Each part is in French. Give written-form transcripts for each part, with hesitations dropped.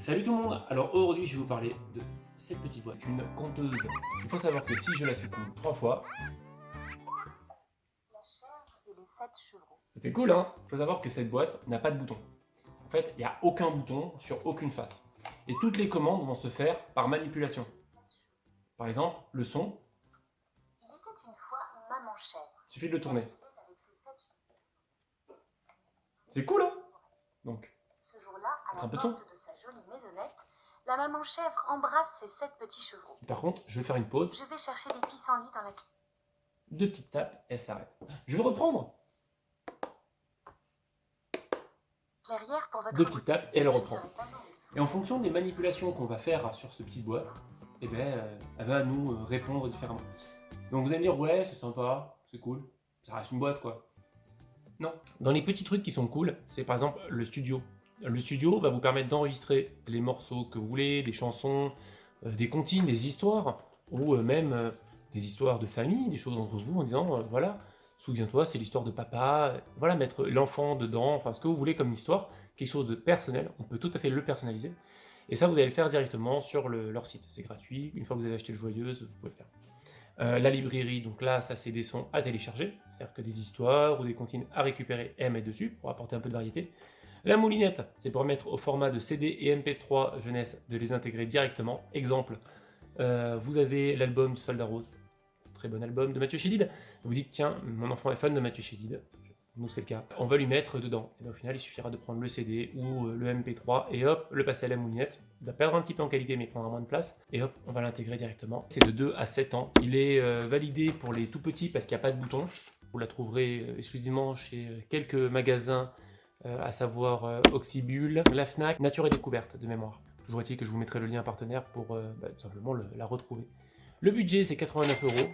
Salut tout le monde. Alors aujourd'hui je vais vous parler de cette petite boîte, une conteuse. Il faut savoir que si je la secoue 3 fois, La chèvre et les 7 chevreaux. c'est cool hein. Il faut savoir que cette boîte n'a pas de bouton. En fait, il n'y a aucun bouton sur aucune face. Et toutes les commandes vont se faire par manipulation. Par exemple, le son, Il était une fois une maman chèvre. il suffit de le tourner. Elle vivait avec ses 7 chevreaux. C'est cool hein. Donc, Ce jour-là, à un la peu de porte son. de sa jolie maisonnette, la maman chèvre embrasse ses 7 petits chevreaux. Par contre, je vais faire une pause. Je vais chercher des pissenlits dans la cuisine. 2 petites tapes et elle s'arrête. Je vais reprendre. Clairière pour votre 2 petites tapes et elle reprend. serait tellement Et en fonction des manipulations qu'on va faire sur ce petite boîte, eh ben, elle va nous répondre différemment. Donc vous allez me dire, ouais, c'est sympa, c'est cool, ça reste une boîte quoi. Non. Dans les petits trucs qui sont cool, c'est par exemple le studio. Le studio va vous permettre d'enregistrer les morceaux que vous voulez, des chansons, des comptines, des histoires, ou même des histoires de famille, des choses entre vous en disant, voilà, souviens-toi, c'est l'histoire de papa, voilà, mettre l'enfant dedans, enfin ce que vous voulez comme histoire, quelque chose de personnel, on peut tout à fait le personnaliser. Et ça, vous allez le faire directement sur leur site, c'est gratuit, une fois que vous avez acheté le Joyeuse, vous pouvez le faire. La librairie, donc là, ça c'est des sons à télécharger, c'est-à-dire que des histoires ou des comptines à récupérer et à mettre dessus pour apporter un peu de variété. La moulinette, c'est pour mettre au format de CD et MP3 jeunesse de les intégrer directement. Exemple, vous avez l'album Soldat Rose, très bon album de Mathieu Chédid. Vous dites, tiens, mon enfant est fan de Mathieu Chédid, nous c'est le cas, on va lui mettre dedans. Et bien, au final, il suffira de prendre le CD ou le MP3 et hop, le passer à la moulinette. Il va perdre un petit peu en qualité, mais il prendra moins de place. Et hop, on va l'intégrer directement. C'est de 2 à 7 ans. Il est validé pour les tout petits parce qu'il n'y a pas de bouton. Vous la trouverez exclusivement chez quelques magasins, à savoir Oxybul, la Fnac, Nature et Découverte de mémoire. Toujours est-il que je vous mettrai le lien partenaire pour tout simplement la retrouver. Le budget, c'est 89 €.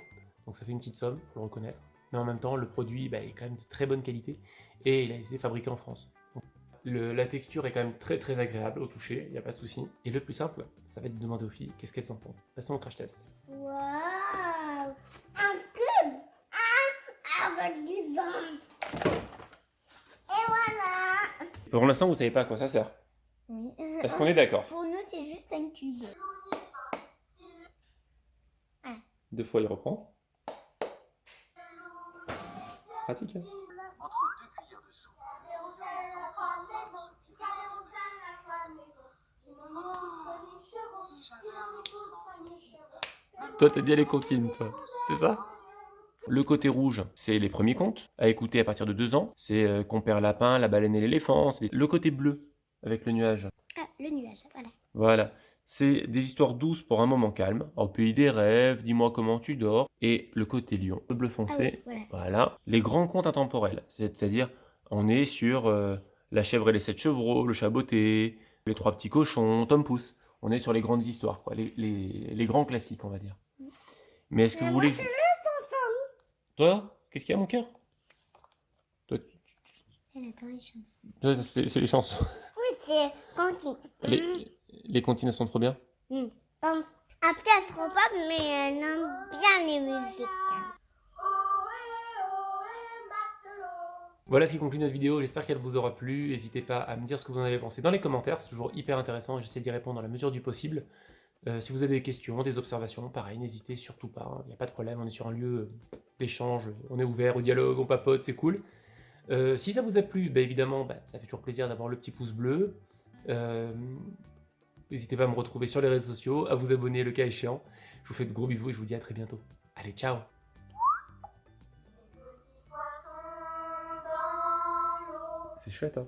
Donc ça fait une petite somme, il faut le reconnaître. Mais en même temps, le produit est quand même de très bonne qualité et il a été fabriqué en France. Donc, la texture est quand même très très agréable au toucher, il n'y a pas de souci. Et le plus simple, ça va être de demander aux filles qu'est-ce qu'elles en pensent. Passons au crash test. Waouh! Un cube! Avec du vent! Et voilà! Pour l'instant, vous savez pas à quoi ça sert. Oui. Est-ce qu'on est d'accord? Pour nous, c'est juste un cube. 2 fois, il reprend. Pratique, hein? entre 2 cuillères de soupe. Toi, t'aimes bien les comptines, toi. C'est ça? Le côté rouge, c'est les premiers contes, à écouter à partir de 2 ans. C'est Compère Lapin, La Baleine et l'Éléphant. Le côté bleu, avec le nuage. Ah, le nuage, voilà. Voilà. C'est des histoires douces pour un moment calme. Au pays des rêves, dis-moi comment tu dors. Et le côté lion, le bleu foncé. Ah oui, voilà. Voilà. Les grands contes intemporels. C'est-à-dire, on est sur La chèvre et les 7 chevreaux, Le chat botté, Les 3 petits cochons, Tom Pouce. On est sur les grandes histoires, quoi. Les grands classiques, on va dire. Mais est-ce que vous voulez... Toi, qu'est-ce qu'il y a, mon cœur? Toi, Elle adore les chansons. toi, c'est les chansons. Oui, c'est Conky. Les comptines sont trop bien. Bon, après, elle se pas, mais elle aime bien les musiques. Voilà ce qui conclut notre vidéo, j'espère qu'elle vous aura plu. N'hésitez pas à me dire ce que vous en avez pensé dans les commentaires, c'est toujours hyper intéressant et j'essaie d'y répondre dans la mesure du possible. Si vous avez des questions, des observations, pareil, n'hésitez surtout pas, il n'y a pas de problème, on est sur un lieu d'échange, on est ouvert au dialogue, on papote, c'est cool. Si ça vous a plu, évidemment, ça fait toujours plaisir d'avoir le petit pouce bleu. N'hésitez pas à me retrouver sur les réseaux sociaux, à vous abonner le cas échéant. Je vous fais de gros bisous et je vous dis à très bientôt. Allez, ciao! C'est chouette, hein?